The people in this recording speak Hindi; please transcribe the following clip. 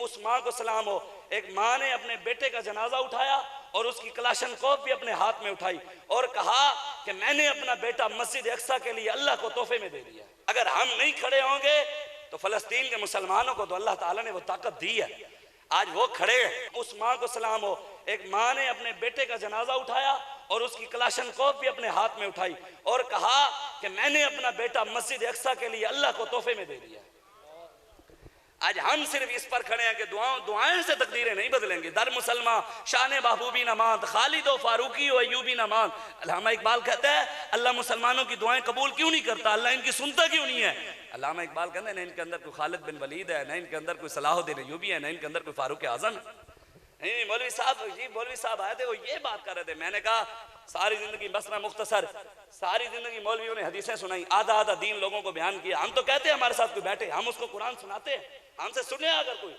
उस माँ को सलाम हो, एक माँ ने अपने बेटे का जनाजा उठाया और उसकी कलाशनकोफ भी अपने हाथ में उठाई और कहा कि मैंने अपना बेटा मस्जिद अक्सा के लिए अल्लाह को तोहफे में दे दिया। अगर हम नहीं खड़े होंगे तो फलस्तीन के मुसलमानों को तो अल्लाह ताला ने वो ताकत दी है, आज वो खड़े हैं। उस माँ को सलाम हो, एक माँ ने अपने बेटे का जनाजा उठाया और उसकी कलाशनकोफ भी अपने हाथ में उठाई और कहा कि मैंने अपना बेटा मस्जिद अक्सा के लिए अल्लाह को तोहफे में दे दिया। आज हम सिर्फ इस पर खड़े हैं कि दुआएं से तकदीरें नहीं बदलेंगी। दर मुसलमान शान महबूबी नमाज खालिद व फारूकी व अयूबी नमाज। अल्लामा इकबाल कहता है अल्लाह मुसलमानों की दुआएं कबूल क्यों नहीं करता, अल्लाह इनकी सुनता क्यों नहीं है। अल्लामा इकबाल कहते हैं ना इनके अंदर कोई खालिद बिन वलीद है, ना इनके अंदर कोई सलाहुद्दीन अयूबी है, ना इनके अंदर कोई फारूक आजम है। नहीं, मौलवी साहब आए थे, वो ये बात कर रहे थे। मैंने कहा सारी जिंदगी मसना मुख्तसर, सारी जिंदगी मौलवियों ने हदीसें सुनाई, आधा आधा दीन लोगों को बयान किया। हम तो कहते हैं हमारे साथ कोई बैठे, हम उसको कुरान सुनाते हैं, हमसे सुने अगर कोई